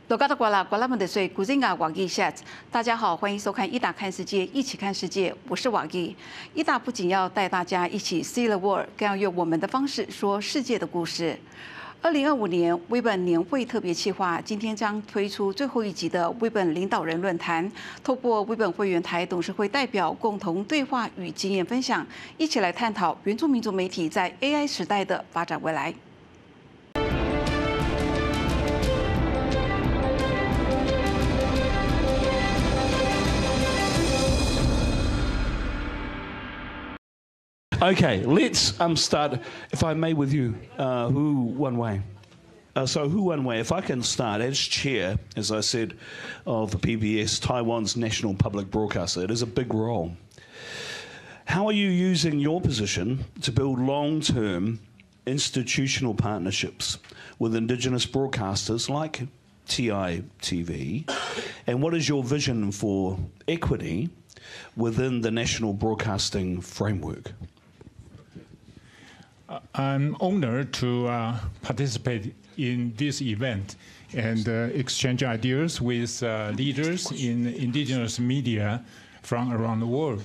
大家好，欢迎收看Ita看世界，一起看世界。我是瓦吉。Ita不仅要带大家一起 see the world， 更要用我们的方式说世界的故事。2025年 ＷIBN 年会特别企划，今天将推出最后一集的 WIBN 领导人论坛，透过 ＷIBN 会员台董事会代表共同对话与经验分享，一起来探讨原住民族媒体在 AI 时代的发展未来。Okay, let's start, if I may, with you. Who One Way? Who One Way? If I can start as chair, as I said, of the PBS, Taiwan's national public broadcaster, it is a big role. How are you using your position to build long-term institutional partnerships with Indigenous broadcasters like TITV? And what is your vision for equity within the national broadcasting framework? I'm honored to participate in this event and exchange ideas with leaders in indigenous media from around the world.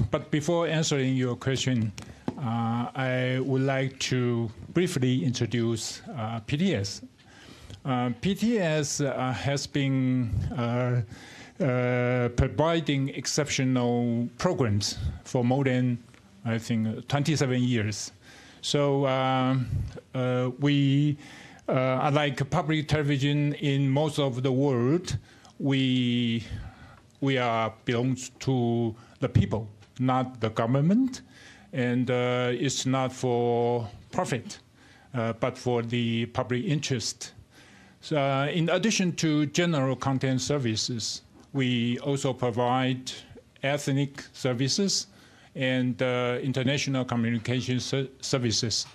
But before answering your question, I would like to briefly introduce PTS. PTS has been providing exceptional programs for more than, I think, 27 years. So we, like public television in most of the world, we belong to the people, not the government, and it's not for profit, but for the public interest. So, in addition to general content services, we also provide ethnic services and international communication services.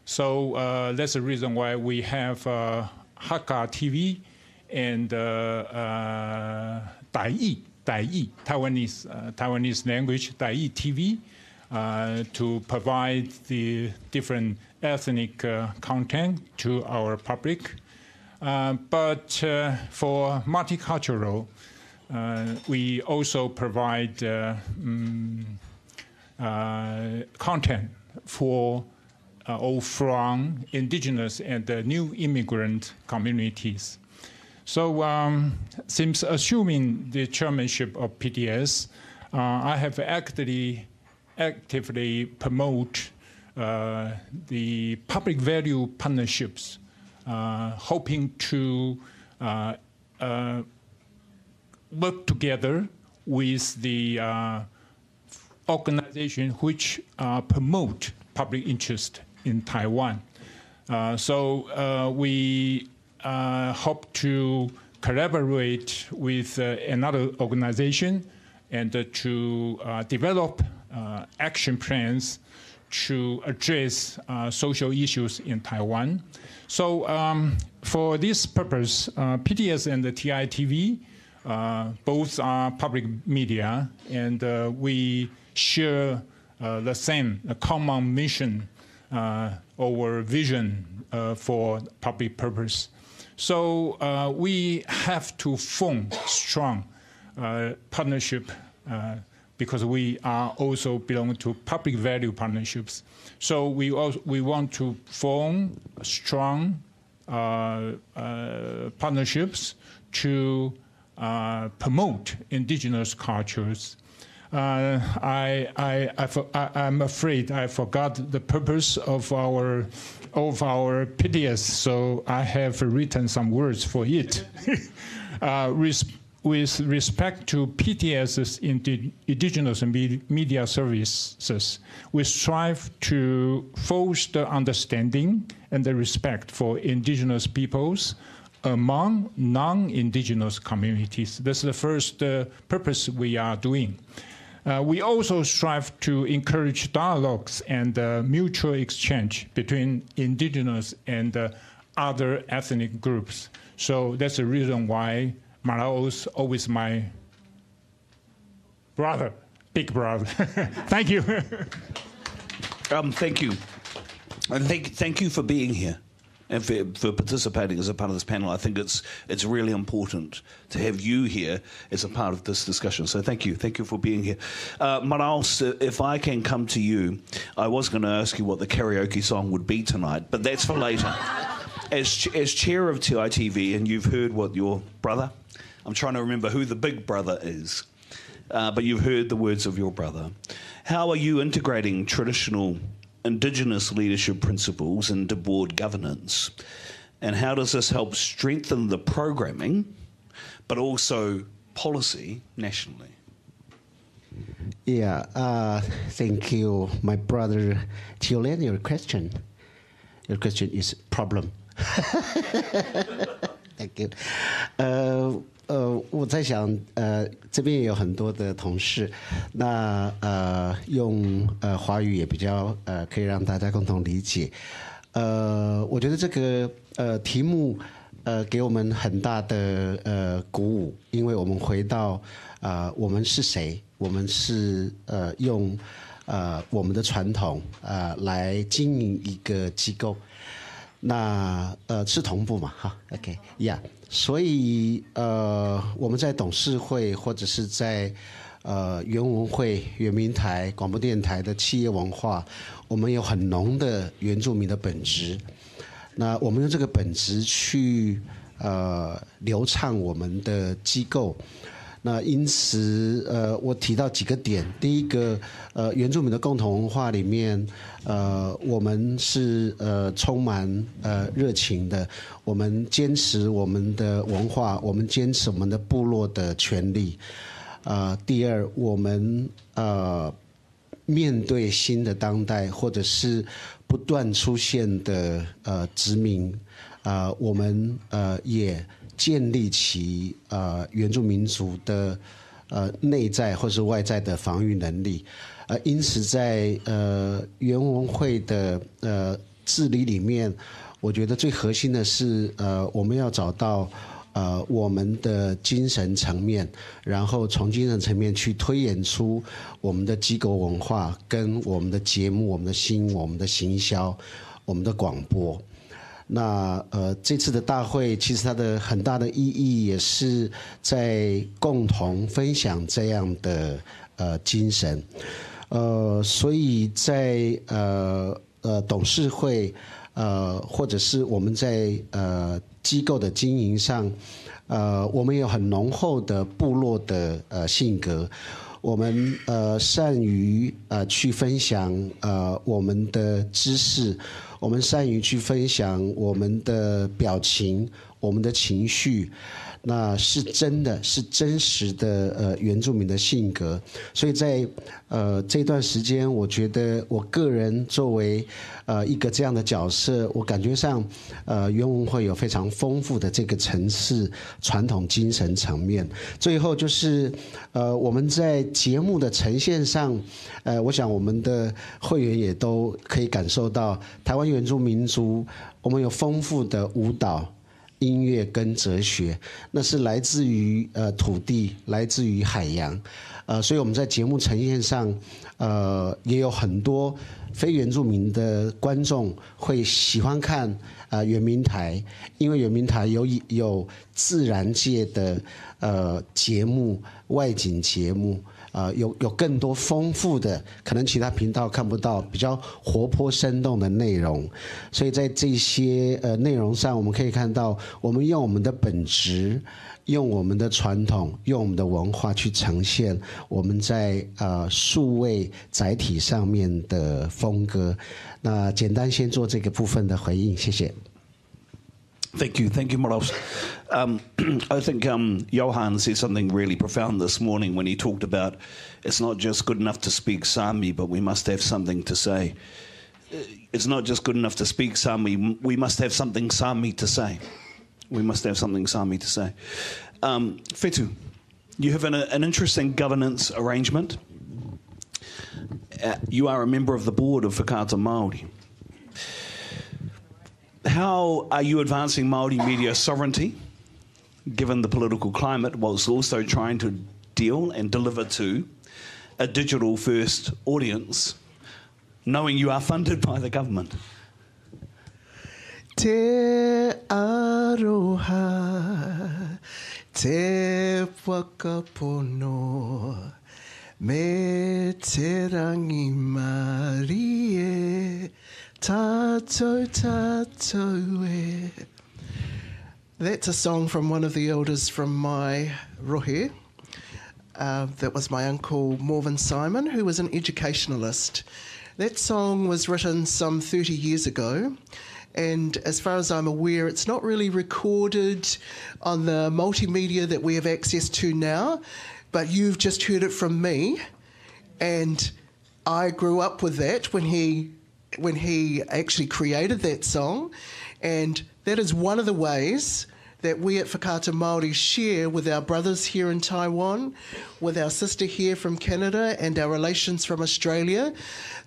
So that's the reason why we have Hakka TV and Taiwanese language, Dai TV, to provide the different ethnic content to our public. But for multicultural, we also provide content for or from indigenous and new immigrant communities. So since assuming the chairmanship of PTS, I have actively promote the public value partnerships, hoping to work together with the organization which promote public interest in Taiwan. We hope to collaborate with another organization and to develop action plans to address social issues in Taiwan. So for this purpose, PTS and the TITV both are public media, and we share the same common mission or vision for public purpose. So we have to form strong partnership because we are also belong to public value partnerships. So we want to form strong partnerships to promote indigenous cultures. I'm afraid I forgot the purpose of our PTS, so I have written some words for it. With respect to PTS's indigenous media services, we strive to foster understanding and the respect for indigenous peoples among non-indigenous communities. That's the first purpose we are doing. We also strive to encourage dialogues and mutual exchange between indigenous and other ethnic groups. So that's the reason why Fa'aoso always my brother, big brother. Thank you. Thank you. And thank you for being here. and for participating as a part of this panel. I think it's really important to have you here as a part of this discussion. So thank you for being here. Maraos, if I can come to you, I was going to ask you what the karaoke song would be tonight, but that's for later. As chair of TITV, and you've heard what your brother, I'm trying to remember who the big brother is, but you've heard the words of your brother. How are you integrating traditional Indigenous leadership principles into board governance? And how does this help strengthen the programming, but also policy nationally? Yeah, thank you, my brother Julian. Your question is problem. Thank you. 我在想，这边也有很多的同事，那用华语也比较可以让大家共同理解。我觉得这个题目给我们很大的鼓舞，因为我们回到我们是谁，我们是用我们的传统来经营一个机构。那是同步嘛，哈 ，OK， 呀、yeah ，所以我们在董事会或者是在原文会、原民台、广播电台的企业文化，我们有很浓的原住民的本质。那我们用这个本质去流畅我们的机构。那因此，我提到几个点。第一个，原住民的共同文化里面，我们是充满热情的。我们坚持我们的文化，我们坚持我们的部落的权利。第二，我们面对新的当代，或者是不断出现的殖民，我们也建立起原住民族的内在或是外在的防御能力，因此在原文会的治理里面，我觉得最核心的是我们要找到我们的精神层面，然后从精神层面去推演出我们的机构文化跟我们的节目、我们的新闻、我们的行销、我们的广播。那这次的大会其实它的很大的意义也是在共同分享这样的精神，所以在董事会或者是我们在机构的经营上，我们有很浓厚的部落的性格。我们善于去分享我们的知识，我们善于去分享我们的表情、我们的情绪，那是真的是真实的原住民的性格。所以在这段时间，我觉得我个人作为一个这样的角色，我感觉上原文会有非常丰富的这个层次传统精神层面。最后就是我们在节目的呈现上，我想我们的会员也都可以感受到台湾原住民族，我们有丰富的舞蹈、音乐跟哲学，那是来自于土地，来自于海洋，所以我们在节目呈现上，也有很多非原住民的观众会喜欢看原民台，因为原民台有自然界的节目、外景节目。有更多丰富的，可能其他频道看不到，比较活泼生动的内容，所以在这些内容上，我们可以看到，我们用我们的本质，用我们的传统，用我们的文化去呈现我们在数位载体上面的风格。那简单先做这个部分的回应，谢谢。Thank you, Maraos. I think Johan said something really profound this morning when he talked about it's not just good enough to speak Sami, but we must have something to say. It's not just good enough to speak Sami, we must have something Sami to say. We must have something Sami to say. Fetu, you have an interesting governance arrangement. You are a member of the board of Whakaata Māori. How are you advancing Māori media sovereignty, given the political climate, whilst also trying to deal and deliver to a digital-first audience, knowing you are funded by the government? Te aroha, te whakapono, me te rangi marie, tātou tātou e. That's a song from one of the elders from my rohe. That was my uncle Morven Simon, who was an educationalist. That song was written some 30 years ago, and as far as I'm aware, it's not really recorded on the multimedia that we have access to now, but you've just heard it from me, and I grew up with that when he actually created that song, and that is one of the ways that we at Whakaata Māori share with our brothers here in Taiwan, with our sister here from Canada, and our relations from Australia.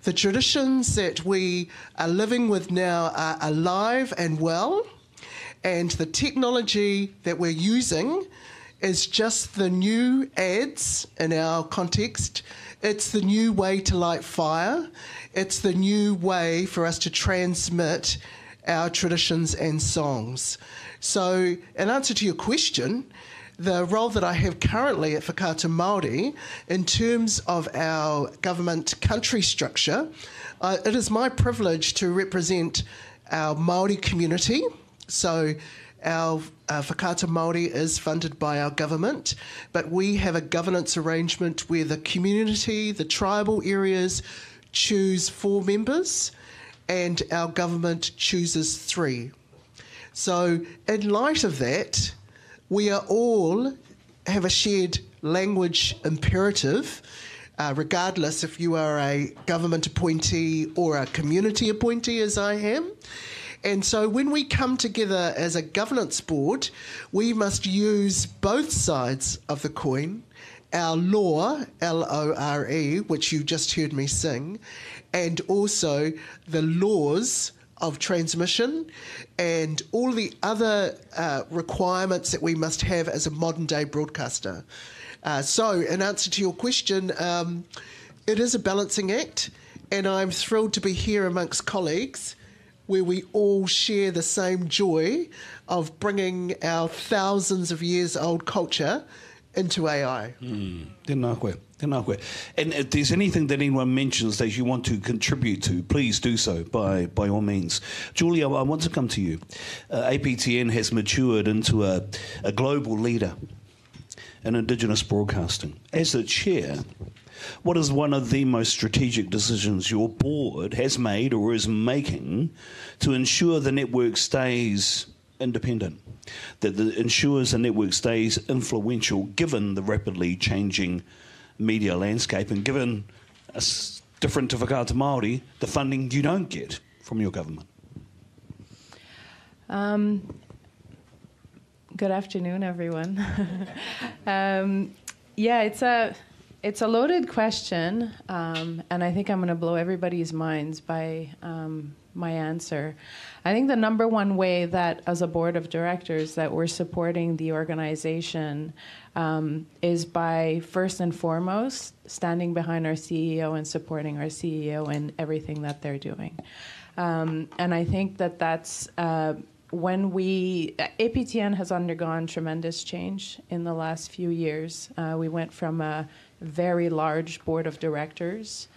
The traditions that we are living with now are alive and well, and the technology that we're using is just the new ads in our context. It's the new way to light fire. It's the new way for us to transmit our traditions and songs. So, in answer to your question, the role that I have currently at Whakaata Māori, in terms of our government country structure, it is my privilege to represent our Māori community. So, our Whakaata Māori is funded by our government, but we have a governance arrangement where the community, the tribal areas, choose 4 members, and our government chooses 3. So in light of that, we are all have a shared language imperative, regardless if you are a government appointee or a community appointee, as I am. And so when we come together as a governance board, we must use both sides of the coin, our law, L-O-R-E, which you just heard me sing, and also the laws of transmission and all the other requirements that we must have as a modern-day broadcaster. So in answer to your question, it is a balancing act, and I'm thrilled to be here amongst colleagues where we all share the same joy of bringing our thousands of years old culture into AI. Tēnā koe. Tēnā koe. And if there's anything that anyone mentions that you want to contribute to, please do so by all means. Julia, I want to come to you. APTN has matured into a global leader in Indigenous broadcasting. As the chair, what is one of the most strategic decisions your board has made or is making to ensure the network stays independent, that ensures the network stays influential given the rapidly changing media landscape and given, different to Whakaata Māori, the funding you don't get from your government? Good afternoon, everyone. Yeah, it's a loaded question, and I think I'm going to blow everybody's minds by my answer. I think the number one way that, as a board of directors, that we're supporting the organization is by, first and foremost, standing behind our CEO and supporting our CEO in everything that they're doing. And I think that that's when APTN has undergone tremendous change in the last few years. We went from a very large board of directors,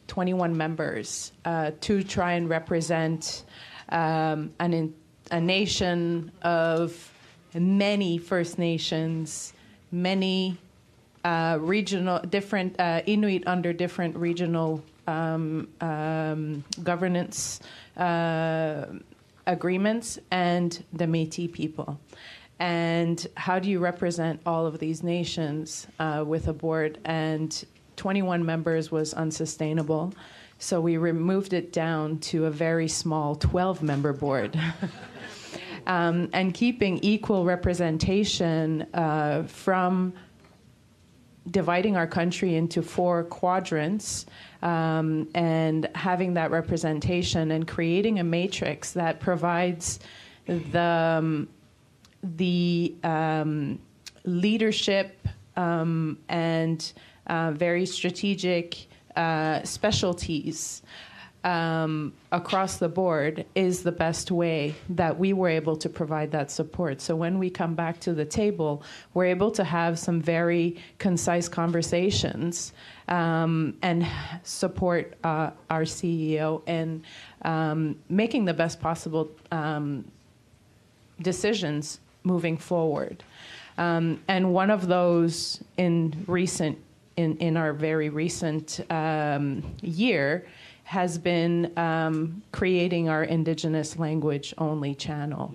21 members, to try and represent a nation of many First Nations, many different Inuit under different regional governance agreements, and the Métis people. And how do you represent all of these nations with a board? And 21 members was unsustainable, so we removed it down to a very small 12-member board. And keeping equal representation from dividing our country into 4 quadrants, and having that representation and creating a matrix that provides the leadership and very strategic specialties across the board is the best way that we were able to provide that support. So when we come back to the table, we're able to have some very concise conversations and support our CEO in making the best possible decisions moving forward. And one of those in our very recent year has been creating our Indigenous language only channel,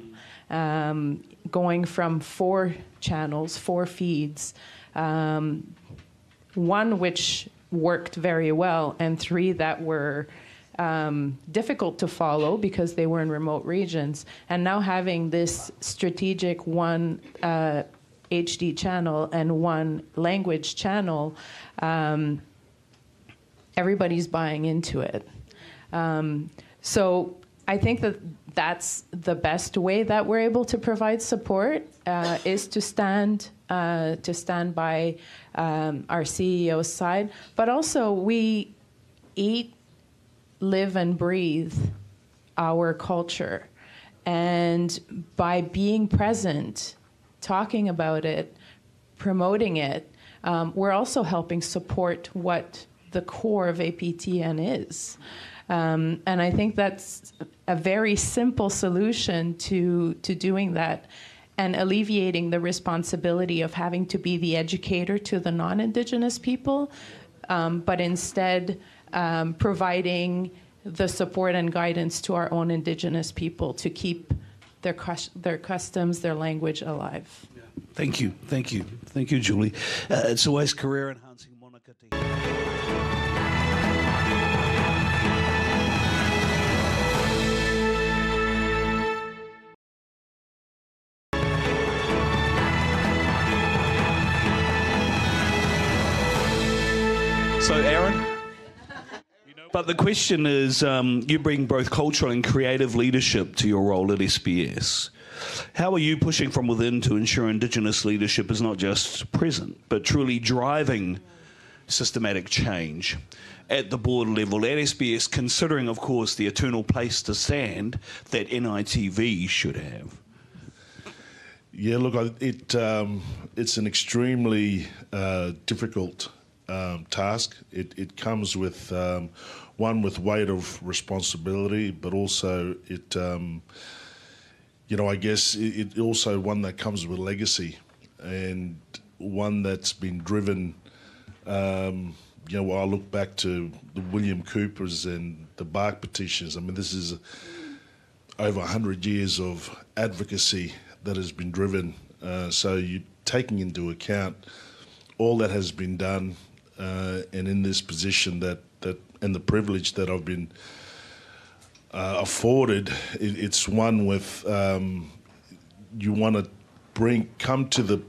going from 4 channels, 4 feeds, one which worked very well and 3 that were difficult to follow because they were in remote regions, and now having this strategic one HD channel and one language channel, everybody's buying into it. So I think that that's the best way that we're able to provide support, is to stand by our CEO's side. But also we eat, live, and breathe our culture. And by being present, talking about it, promoting it, we're also helping support what the core of APTN is. And I think that's a very simple solution to doing that and alleviating the responsibility of having to be the educator to the non-Indigenous people, but instead providing the support and guidance to our own Indigenous people to keep their customs, their language alive. Thank you, thank you, thank you, Julie. It's always career enhancing, Monica. So, Aaron? But the question is, you bring both cultural and creative leadership to your role at SBS. How are you pushing from within to ensure Indigenous leadership is not just present, but truly driving systematic change at the board level at SBS, considering, of course, the eternal place to stand that NITV should have? Yeah, look, it's an extremely difficult task. It comes with one with weight of responsibility, but also it, I guess it also one that comes with legacy, and one that's been driven. When I look back to the William Coopers and the Bark petitions, I mean, this is over 100 years of advocacy that has been driven. So you're taking into account all that has been done, and in this position that and the privilege that I've been afforded, it's one with you want to come to the,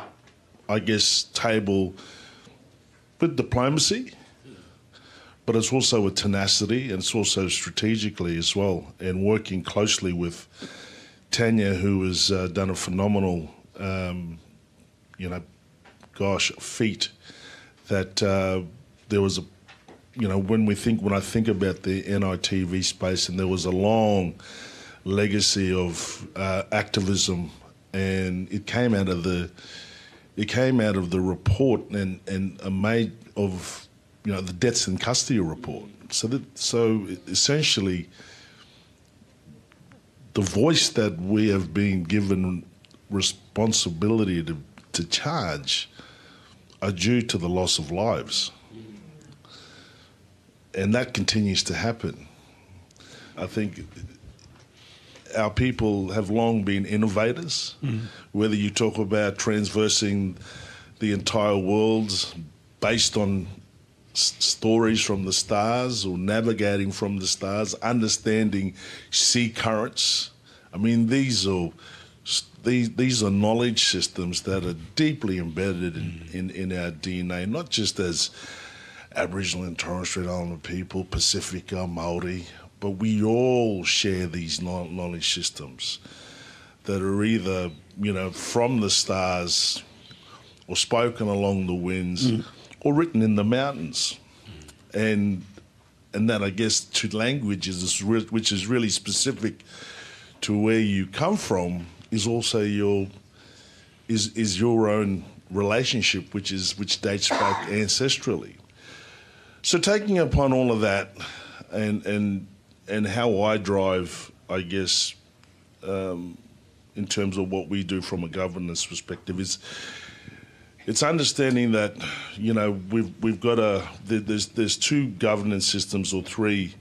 I guess, table with diplomacy, but it's also with tenacity, and it's also strategically as well, and working closely with Tanya, who has done a phenomenal, feat. That there was a, when I think about the NITV space, and there was a long legacy of activism, and it came out of the report and made of the deaths in custody report. So essentially, the voice that we have been given responsibility to charge are due to the loss of lives. And that continues to happen. I think our people have long been innovators, whether you talk about transversing the entire world based on stories from the stars, or navigating from the stars, understanding sea currents. I mean, these are knowledge systems that are deeply embedded in our DNA, not just as Aboriginal and Torres Strait Islander people, Pacifica, Māori, but we all share these knowledge systems that are either, from the stars, or spoken along the winds, or written in the mountains. And that I guess to languages, which is really specific to where you come from, is also your own relationship, which dates back ancestrally. So taking upon all of that, and how I drive, I guess, in terms of what we do from a governance perspective, it's understanding that, you know, we've got there's two governance systems or three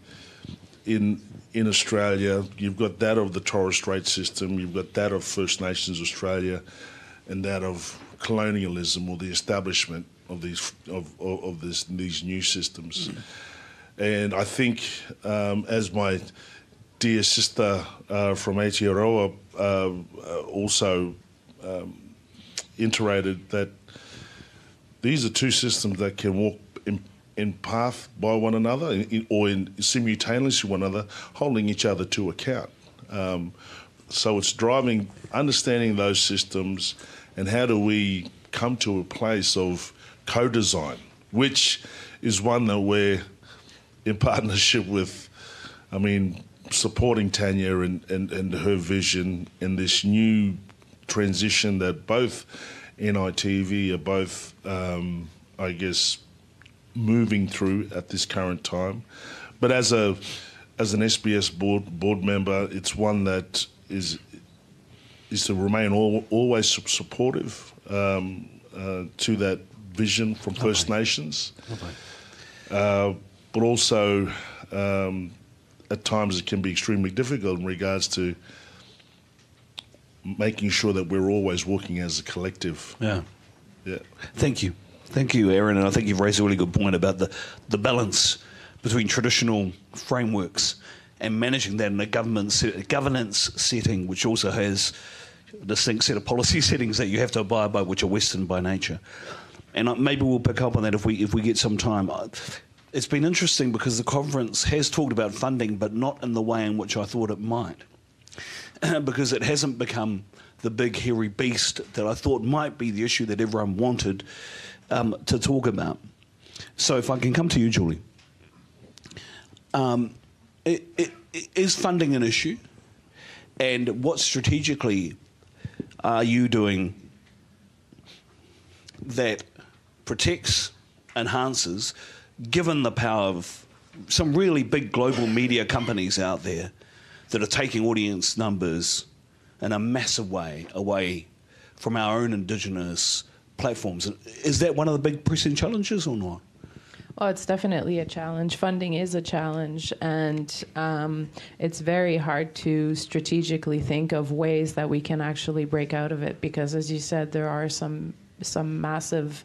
in Australia. You've got that of the Torres Strait system, you've got that of First Nations Australia, and that of colonialism or the establishment of these new systems. And I think, as my dear sister from Aotearoa also iterated, that these are two systems that can walk in path by one another, or in simultaneously one another, holding each other to account. So it's driving, understanding those systems, and how do we come to a place of co-design, which is one that we're in partnership with, I mean, supporting Tanya and her vision in this new transition that both NITV are both, I guess, moving through at this current time. But as an SBS board member, it's one that is to remain always supportive to that vision from First Nations. But also, at times it can be extremely difficult in regards to making sure that we're always working as a collective. Yeah. Yeah. Thank you. Thank you, Aaron. And I think you've raised a really good point about the balance between traditional frameworks and managing that in a governance setting, which also has a distinct set of policy settings that you have to abide by, which are Western by nature. And maybe we'll pick up on that if we get some time. It's been interesting because the conference has talked about funding, but not in the way in which I thought it might, because it hasn't become the big hairy beast that I thought might be the issue that everyone wanted to talk about. So if I can come to you, Julie. Is funding an issue? And what strategically are you doing that protects, enhances, given the power of some really big global media companies out there that are taking audience numbers in a massive way away from our own Indigenous platforms? Is that one of the big pressing challenges or not? Well, it's definitely a challenge. Funding is a challenge, and it's very hard to strategically think of ways that we can actually break out of it, because, as you said, there are some massive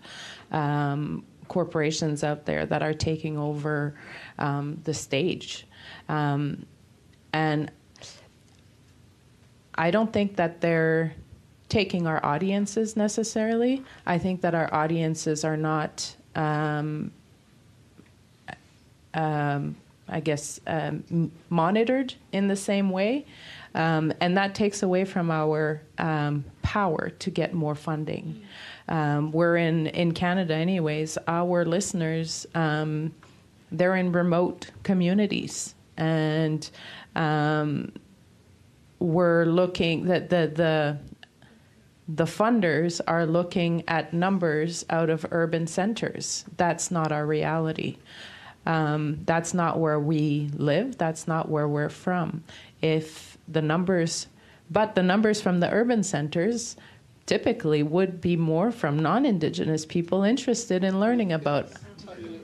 corporations out there that are taking over the stage. And I don't think that they're taking our audiences necessarily. I think that our audiences are not, monitored in the same way. And that takes away from our power to get more funding. We're in Canada anyways. Our listeners, they're in remote communities. And we're looking, the funders are looking at numbers out of urban centers. That's not our reality. That's not where we live. That's not where we're from. But the numbers from the urban centers typically would be more from non-Indigenous people interested in learning about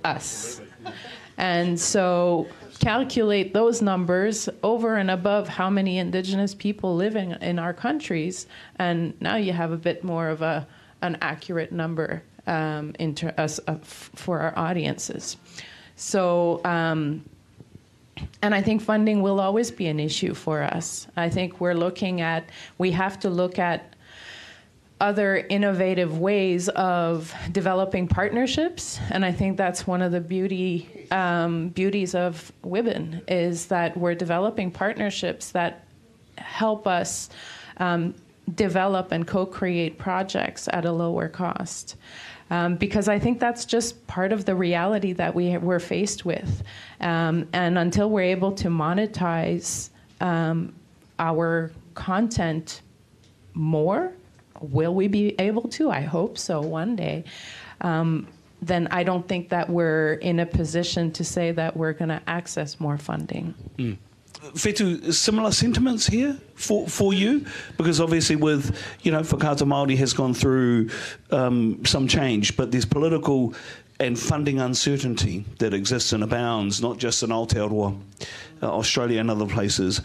us. And so calculate those numbers over and above how many Indigenous people live in our countries, and now you have a bit more of an accurate number for our audiences. So, and I think funding will always be an issue for us. I think we have to look at other innovative ways of developing partnerships, and I think that's one of the beauties of WIBN, is that we're developing partnerships that help us develop and co-create projects at a lower cost. Because I think that's just part of the reality that we're faced with. And until we're able to monetize our content more, will we be able to? I hope so one day. Then I don't think that we're in a position to say that we're going to access more funding. Whetu, similar sentiments here for you? Because obviously with, Whakaata Māori has gone through some change, but there's political and funding uncertainty that exists and abounds, not just in Aotearoa, Australia and other places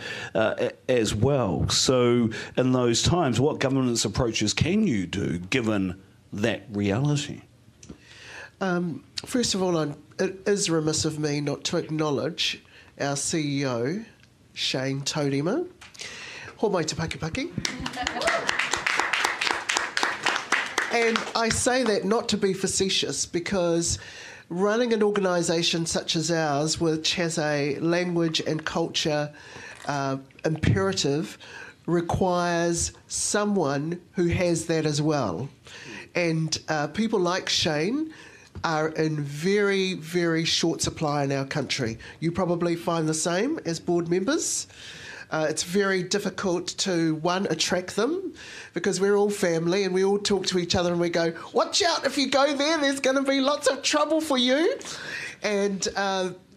as well. So in those times, what governance approaches can you do given that reality? First of all, it is remiss of me not to acknowledge our CEO, Shane Todima. Homai te Pakipaki. And I say that not to be facetious, because running an organisation such as ours, which has a language and culture imperative, requires someone who has that as well. And people like Shane are in very, very short supply in our country. You probably find the same as board members. It's very difficult to, one, attract them, because we're all family and we all talk to each other and we go, watch out, if you go there, there's going to be lots of trouble for you. And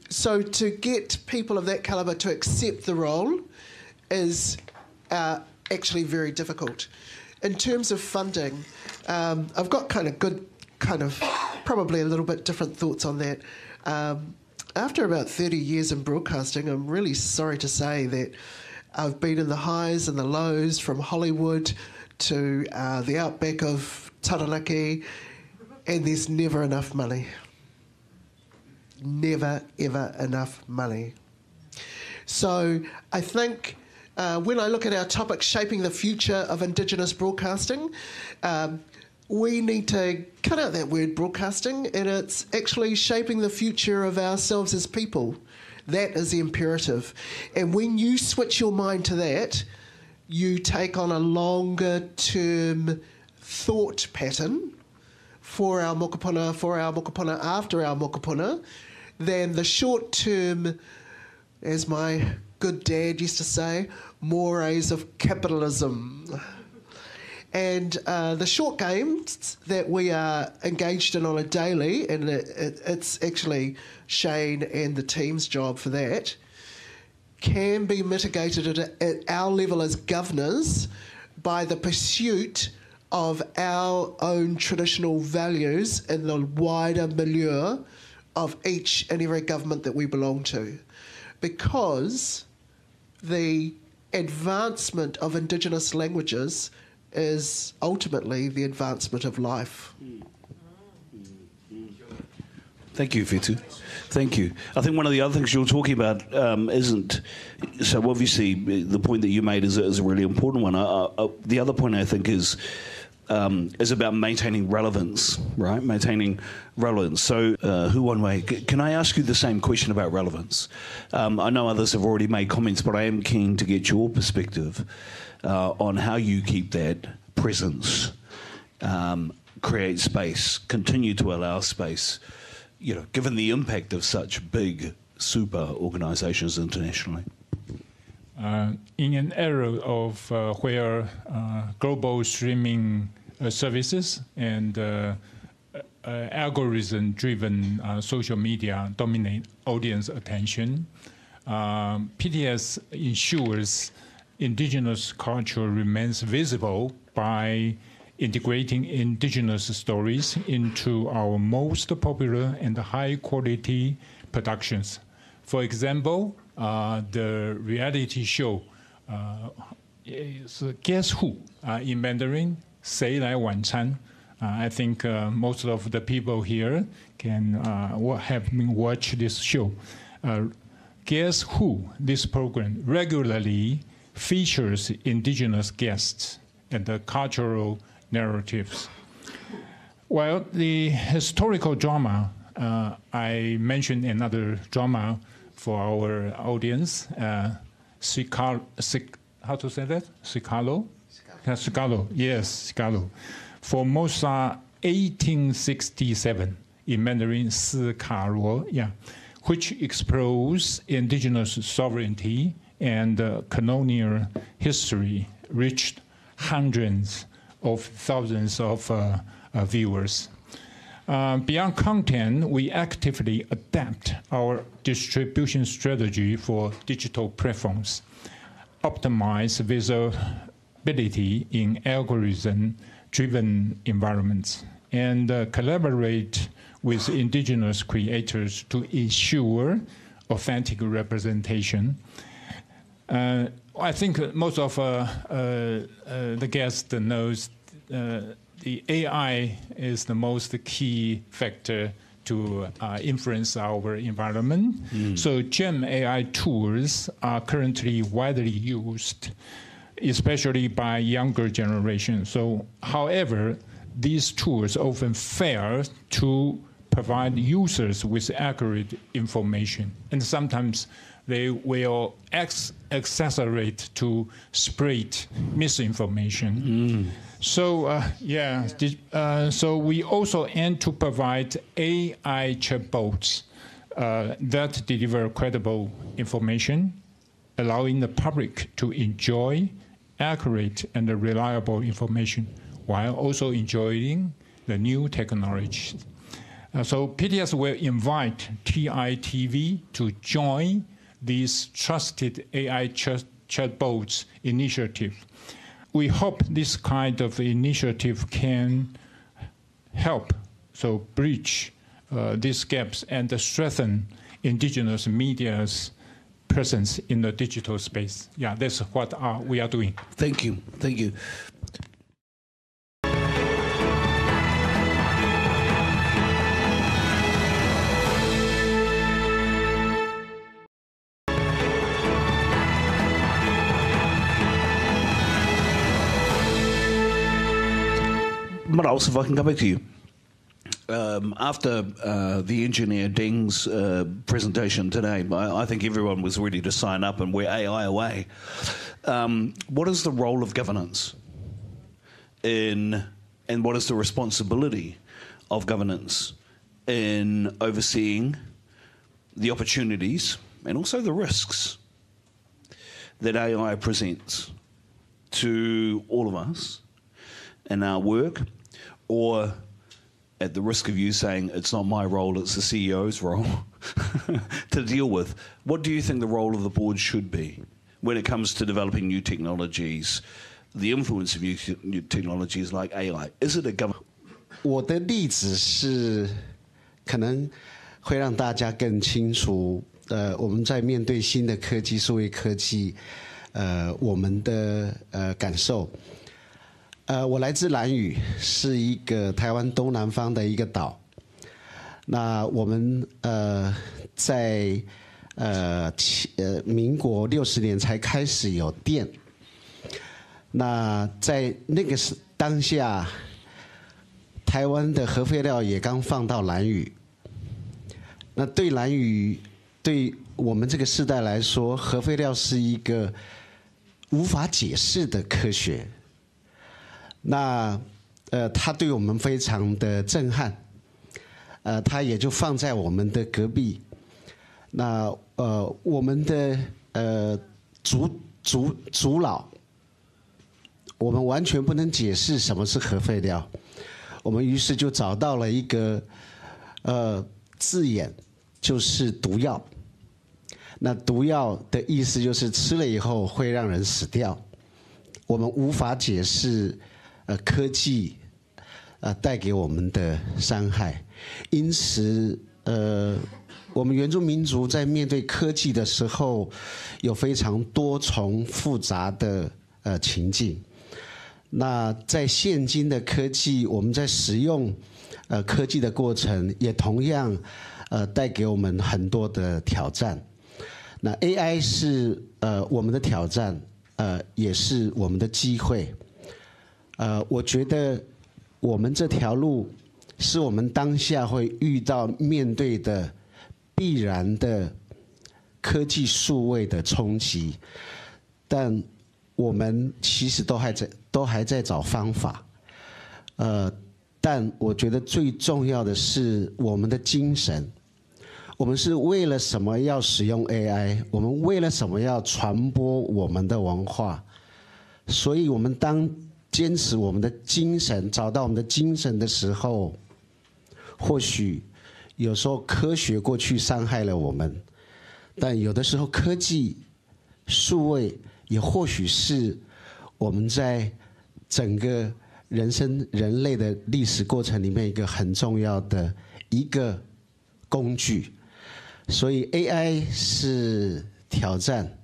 so to get people of that calibre to accept the role is actually very difficult. In terms of funding, I've got probably a little bit different thoughts on that. After about 30 years in broadcasting, I'm really sorry to say that I've been in the highs and the lows, from Hollywood to the outback of Taranaki, and there's never enough money. Never, ever enough money. So I think when I look at our topic, shaping the future of Indigenous broadcasting, we need to cut out that word broadcasting, and it's actually shaping the future of ourselves as people. That is the imperative. And when you switch your mind to that, you take on a longer term thought pattern for our mokopuna, after our mokopuna, than the short term, as my good dad used to say, mores of capitalism. And the short games that we are engaged in on a daily, and it's actually Shane and the team's job for that, can be mitigated at our level as governors by the pursuit of our own traditional values in the wider milieu of each and every government that we belong to. Because the advancement of Indigenous languages is ultimately the advancement of life. Thank you, Whetu. Thank you. I think one of the other things you're talking about isn't... So obviously the point that you made is a really important one. The other point I think is about maintaining relevance, right? Maintaining relevance. So, Huanwei, can I ask you the same question about relevance? I know others have already made comments, but I am keen to get your perspective on how you keep that presence, create space, continue to allow space, given the impact of such big, super organisations internationally. In an era of where global streaming services and algorithm-driven social media dominate audience attention, PTS ensures Indigenous culture remains visible by integrating Indigenous stories into our most popular and high-quality productions. For example, the reality show is Guess Who in Mandarin, 谁来晚餐? I think most of the people here have been watched this show. Guess Who, this program, regularly features Indigenous guests and the cultural narratives. While the historical drama, I mentioned another drama for our audience, how to say that? Sikalo? Scalo, yes, Scalo. Formosa 1867 in Mandarin, 斯卡罗, yeah, which explores indigenous sovereignty and colonial history, reached hundreds of thousands of viewers. Beyond content, we actively adapt our distribution strategy for digital platforms, optimize visibility in algorithm-driven environments, and collaborate with indigenous creators to ensure authentic representation. I think most of the guests knows the AI is the most key factor to influence our environment. So Gen AI tools are currently widely used, especially by younger generations. So, however, these tools often fail to provide users with accurate information, and sometimes they will accelerate to spread misinformation. So so we also aim to provide AI chatbots that deliver credible information, allowing the public to enjoy accurate and reliable information while also enjoying the new technologies. So PTS will invite NITV to join this trusted AI chatbots initiative. We hope this kind of initiative can help bridge these gaps and strengthen indigenous media's presence in the digital space. Yeah, that's what we are doing. Thank you. Thank you. Maros, if I can come back to you. After the engineer Deng's presentation today, I think everyone was ready to sign up and we're AI away. What is the role of governance and what is the responsibility of governance in overseeing the opportunities and also the risks that AI presents to all of us in our work, or at the risk of you saying it's not my role, it's the CEO's role to deal with, what do you think the role of the board should be when it comes to developing new technologies, the influence of new technologies like AI? Is it a government? 我的例子是可能会让大家更清楚，我们在面对新的科技、数位科技，我们的感受。我来自兰屿，是一个台湾东南方的一个岛。那我们在民国60年才开始有电。那在那个当下，台湾的核废料也刚放到兰屿。那对兰屿，对我们这个世代来说，核废料是一个无法解释的科学。那它对我们非常的震撼，它也就放在我们的隔壁。那我们的祖老，我们完全不能解释什么是核废料。我们于是就找到了一个字眼，就是毒药。那毒药的意思就是吃了以后会让人死掉。我们无法解释科技带给我们的伤害，因此我们原住民族在面对科技的时候，有非常多重复杂的情境。那在现今的科技，我们在使用科技的过程，也同样带给我们很多的挑战。那 AI 是我们的挑战，也是我们的机会。我觉得我们这条路是我们当下会遇到面对的必然的科技数位的冲击，但我们其实都还在找方法，但我觉得最重要的是我们的精神。我们是为了什么要使用 AI？ 我们为了什么要传播我们的文化？所以我们当坚持我们的精神，找到我们的精神的时候，或许有时候科学过去伤害了我们，但有的时候科技、数位也或许是我们在整个人类的历史过程里面一个很重要的一个工具。所以 AI 是挑战，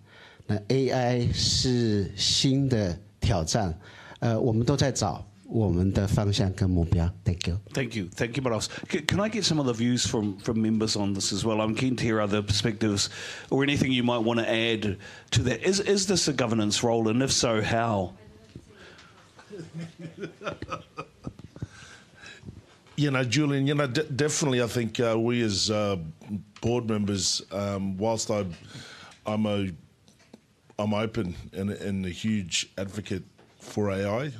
那 AI 是新的挑战，我们都在找我们的方向跟目标。Thank you. Thank you. Thank you, Fa'aoso. Can I get some other views from members on this as well? I'm keen to hear other perspectives or anything you might want to add to that. Is this a governance role, and if so, how? Julian, definitely I think we as board members, whilst I'm open and a huge advocate for AI,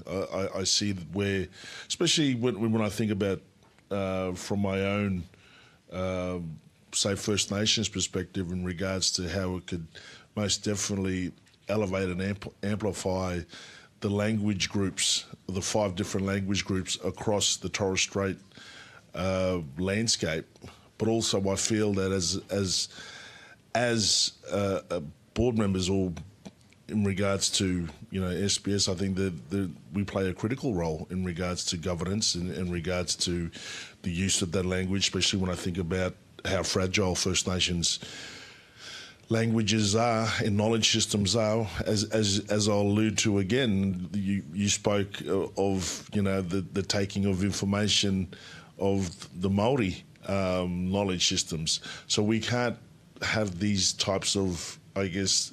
I see where, especially when I think about from my own, say, First Nations perspective in regards to how it could most definitely elevate and amplify the language groups, the 5 different language groups across the Torres Strait landscape. But also I feel that as board members, or in regards to SBS, I think that we play a critical role in regards to governance and in regards to the use of that language, especially when I think about how fragile First Nations languages are and knowledge systems are. As I'll allude to again, you spoke of the taking of information of the Māori knowledge systems. So we can't have these types of, I guess,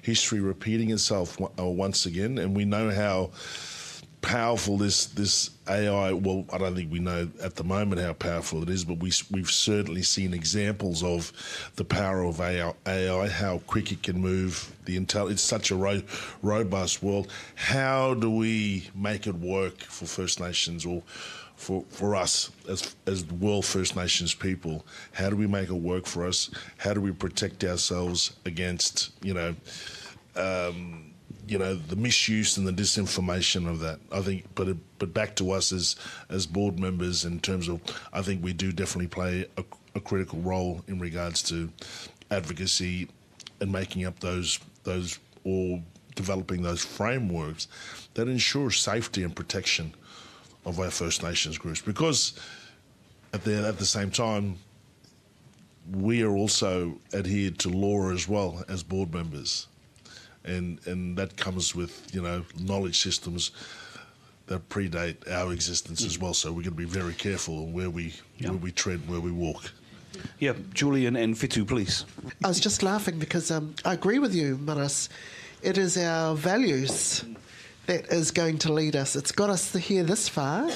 history repeating itself once again. And we know how powerful this AI, well, I don't think we know at the moment how powerful it is, but we've certainly seen examples of the power of AI, how quick it can move, it's such a robust world. How do we make it work for First Nations, or for us as world First Nations people? How do we make it work for us? How do we protect ourselves against, the misuse and the disinformation of that? I think, but back to us as board members, in terms of, I think we do definitely play a critical role in regards to advocacy and making up those or developing those frameworks that ensure safety and protection of our First Nations groups. Because at the same time, we are also adhered to law as well as board members. And that comes with, knowledge systems that predate our existence as well. So we're going to be very careful where we tread, where we walk. Yeah, Julian and Fitu, please. I was just laughing because I agree with you, Maras. It is our values that is going to lead us. It's got us here this far,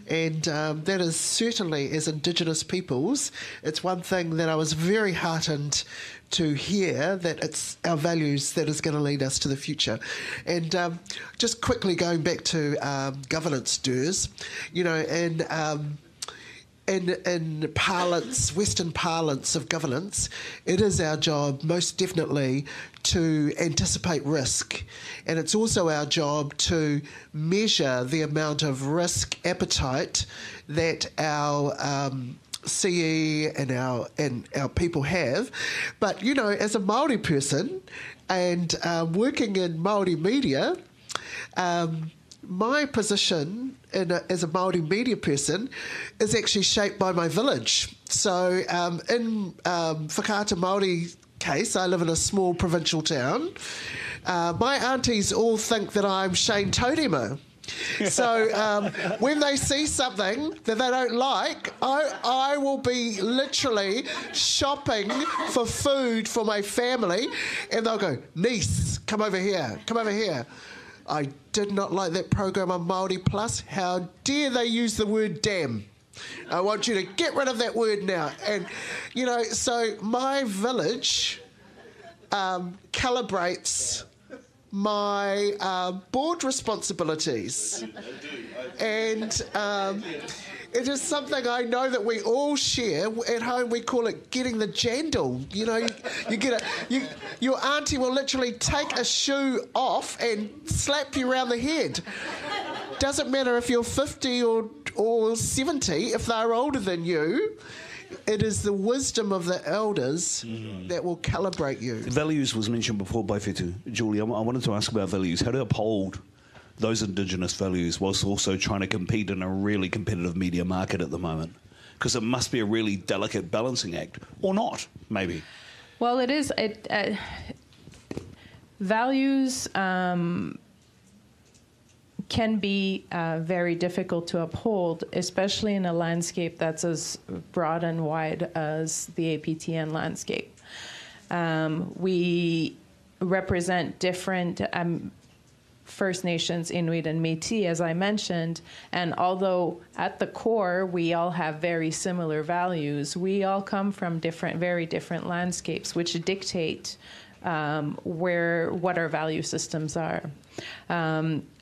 and that is certainly, as Indigenous peoples, it's one thing that I was very heartened to hear, that it's our values that is going to lead us to the future. And just quickly going back to governance, Durs, in parlance, Western parlance of governance, it is our job most definitely to anticipate risk. And it's also our job to measure the amount of risk appetite that our CE and our people have. But, as a Māori person and working in Māori media, my position as a Māori media person is actually shaped by my village. So in Whakaata Māori case, I live in a small provincial town. My aunties all think that I'm Shane Todema. So when they see something that they don't like, I will be literally shopping for food for my family, and they'll go, "Niece, come over here, come over here." I did not like that program on Māori Plus. How dare they use the word damn? I want you to get rid of that word now. And, so my village calibrates my board responsibilities. And it is something I know that we all share. At home, we call it getting the jandal. You know, you get your auntie will literally take a shoe off and slap you around the head. Doesn't matter if you're 50 or 70, if they're older than you. It is the wisdom of the elders that will calibrate you. Values was mentioned before by Whetū. Julie, I wanted to ask about values. How to uphold those Indigenous values whilst also trying to compete in a really competitive media market at the moment? Because it must be a really delicate balancing act. Or not, maybe. Well, it is. Values can be very difficult to uphold, especially in a landscape that's as broad and wide as the APTN landscape. We represent different First Nations, Inuit, and Métis, as I mentioned, and although at the core we all have very similar values, we all come from very different landscapes, which dictate what our value systems are.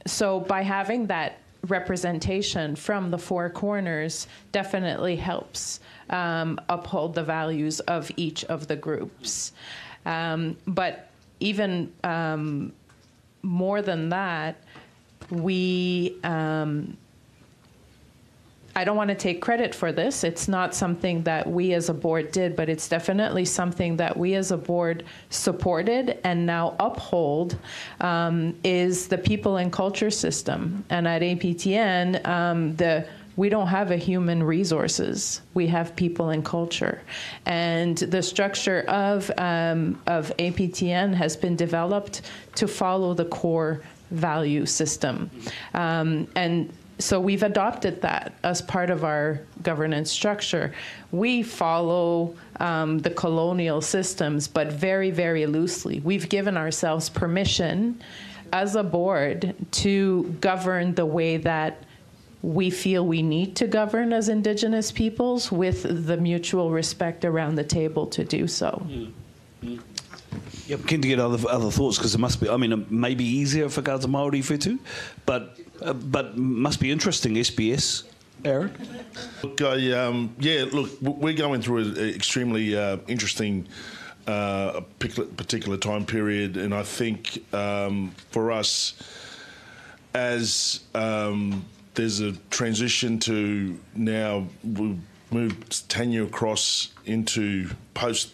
So by having that representation from the four corners definitely helps uphold the values of each of the groups. But even more than that, I don't want to take credit for this. It's not something that we as a board did, but it's definitely something that we as a board supported and now uphold, is the people and culture system. And at APTN, we don't have a human resources. We have people and culture. And the structure of APTN has been developed to follow the core value system. And so we've adopted that as part of our governance structure. We follow the colonial systems, but very, very loosely. We've given ourselves permission as a board to govern the way that we feel we need to govern as Indigenous peoples, with the mutual respect around the table to do so. Yeah, I'm keen to get other thoughts, because it must be, I mean, it may be easier for Kāta Māori Whetū, but must be interesting. SBS, Aaron? Look, look, we're going through an extremely interesting particular time period, and I think for us, as there's a transition to now, we've moved Tanya across into post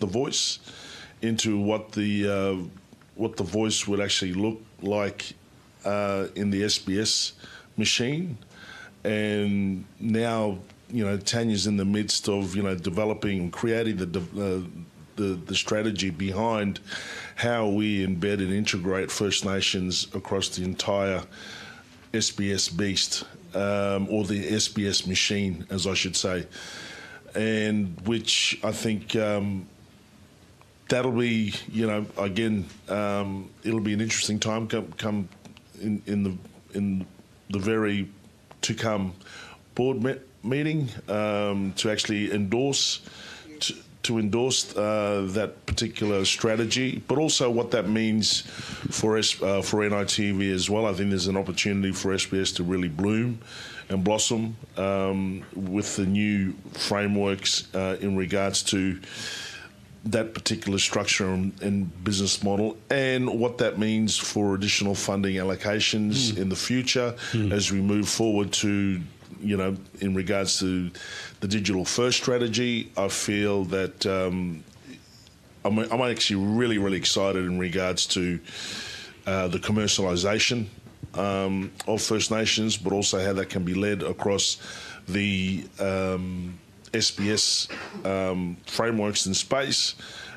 The Voice, into what the voice would actually look like in the SBS machine. And now, you know, Tanya's in the midst of, you know, developing, creating the strategy behind how we embed and integrate First Nations across the entire SBS beast, or the SBS machine, as I should say, and which I think that'll be, you know, again, it'll be an interesting time come in the very to come board meeting to actually endorse that particular strategy, but also what that means for NITV as well. I think there's an opportunity for SBS to really bloom and blossom with the new frameworks in regards to that particular structure and business model, and what that means for additional funding allocations in the future as we move forward to, you know, in regards to the digital first strategy. I feel that I'm actually really, really excited in regards to the commercialisation of First Nations, but also how that can be led across the SBS frameworks in space,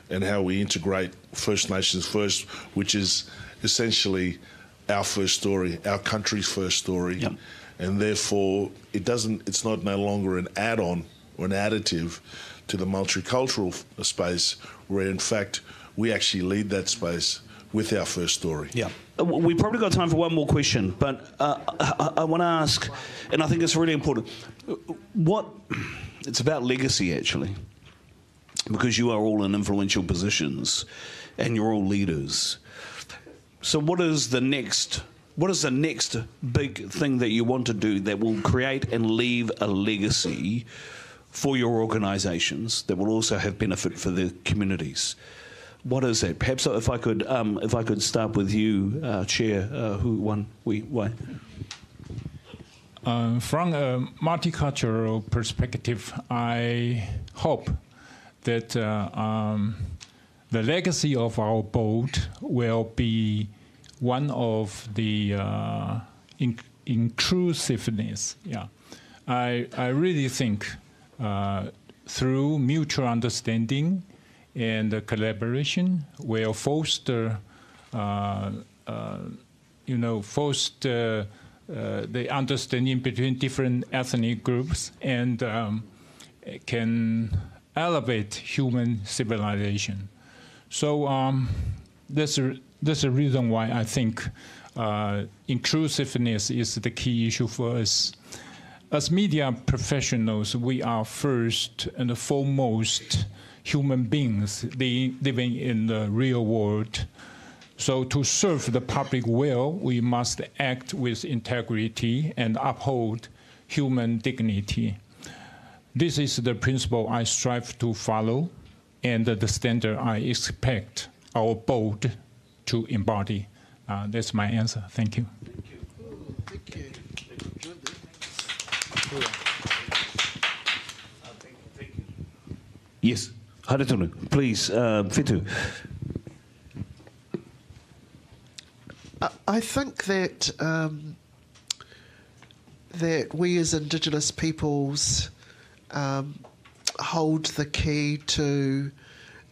and how we integrate First Nations first, which is essentially our first story, our country's first story. Yep. And therefore, it's not no longer an add-on or an additive to the multicultural space, where in fact we actually lead that space with our first story. Yeah. We've probably got time for one more question, but I want to ask, and I think it's really important, it's about legacy, actually, because you are all in influential positions and you're all leaders. So what is the next big thing that you want to do that will create and leave a legacy for your organisations that will also have benefit for the communities? What is that? Perhaps if I could start with you, Chair. Why? From a multicultural perspective, I hope that the legacy of our board will be one of the inclusiveness. Yeah, I really think through mutual understanding and collaboration will foster, the understanding between different ethnic groups and can elevate human civilization. So that's a reason why I think inclusiveness is the key issue for us. As media professionals, we are first and foremost human beings living in the real world. So to serve the public well, we must act with integrity and uphold human dignity. This is the principle I strive to follow and the standard I expect our board to embody. That's my answer. Thank you. Thank you. Yes, Haratunu, please, Fitu. I think that that we as Indigenous peoples hold the key to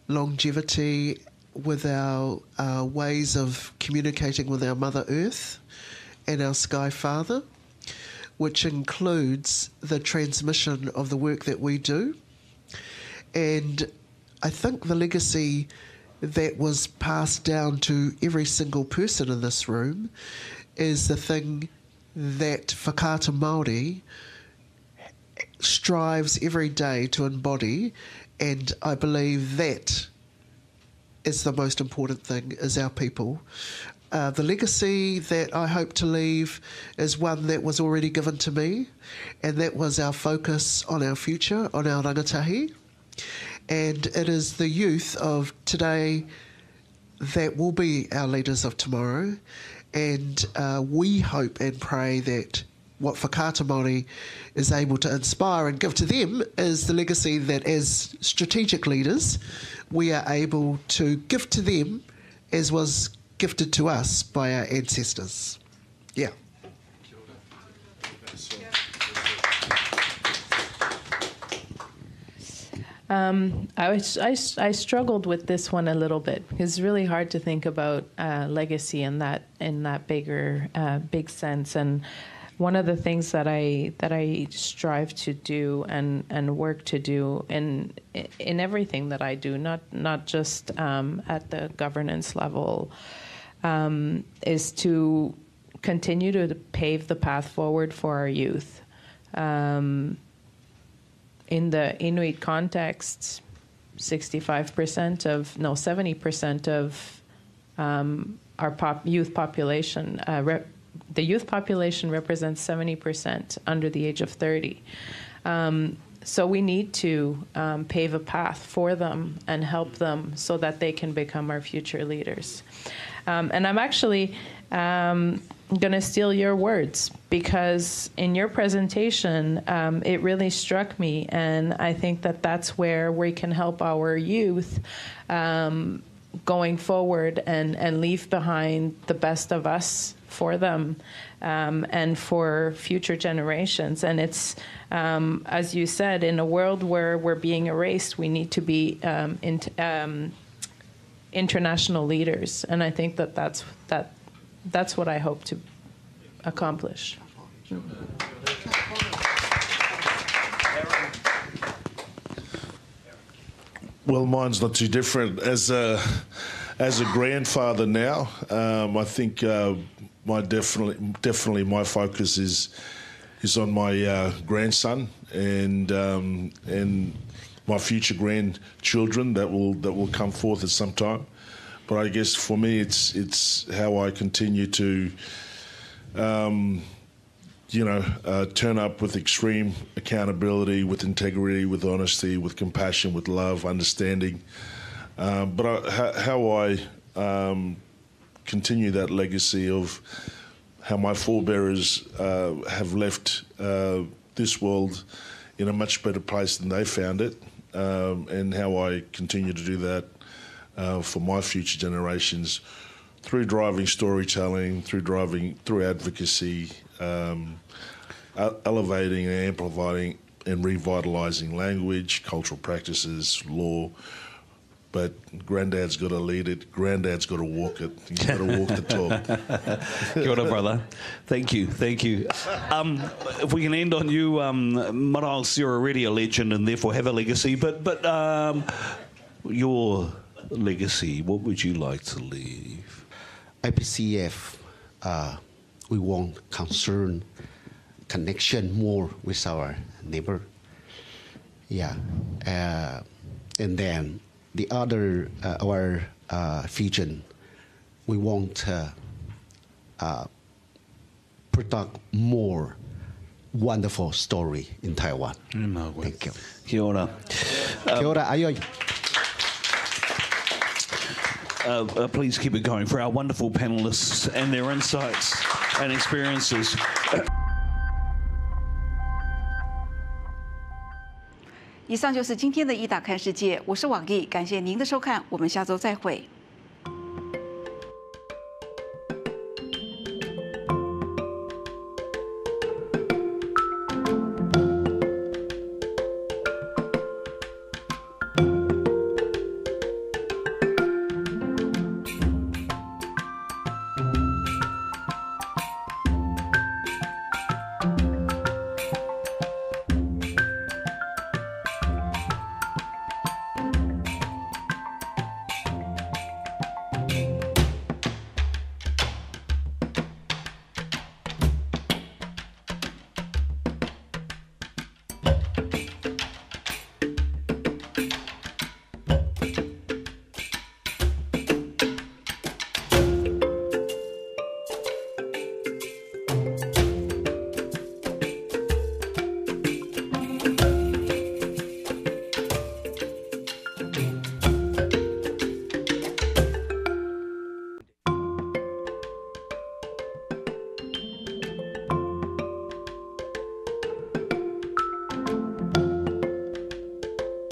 longevity with our ways of communicating with our Mother Earth and our Sky Father, which includes the transmission of the work that we do. And I think the legacy that was passed down to every single person in this room is the thing that Whakaata Māori strives every day to embody, and I believe that is the most important thing, is our people. The legacy that I hope to leave is one that was already given to me, and that was our focus on our future, on our rangatahi. And it is the youth of today that will be our leaders of tomorrow. And we hope and pray that what Whakaata Māori is able to inspire and give to them is the legacy that as strategic leaders we are able to give to them as was gifted to us by our ancestors. Yeah. I struggled with this one a little bit because it's really hard to think about legacy in that bigger big sense. And one of the things that I strive to do and work to do in everything that I do, not just at the governance level, is to continue to pave the path forward for our youth. In the Inuit context, 70% of our youth population, the youth population represents 70% under the age of 30. So we need to pave a path for them and help them so that they can become our future leaders. And I'm actually going to steal your words, because in your presentation, it really struck me, and I think that that's where we can help our youth going forward and leave behind the best of us for them and for future generations. And it's, as you said, in a world where we're being erased, we need to be international leaders, and I think that that's what I hope to accomplish. Well, mine's not too different. As a grandfather now, I think definitely my focus is on my grandson and my future grandchildren that will come forth at some time. but I guess for me, it's how I continue to, turn up with extreme accountability, with integrity, with honesty, with compassion, with love, understanding. But how I continue that legacy of how my forebearers have left this world in a much better place than they found it, and how I continue to do that for my future generations through driving storytelling, through advocacy, elevating and amplifying and revitalising language, cultural practices, law. But Granddad's got to lead it. Granddad's got to walk it. He's got to walk the talk. Kia ora, brother. Thank you. If we can end on you, Miles, you're already a legend and therefore have a legacy. But your legacy, what would you like to leave? IPCF, we want connection more with our neighbor. Yeah, and then the other, our vision, we want to produce more wonderful story in Taiwan. Thank you. Kia ora. Kia ora, aioi. Please keep it going for our wonderful panelists and their insights and experiences. 以上就是今天的伊达看世界，我是网易，感谢您的收看，我们下周再会。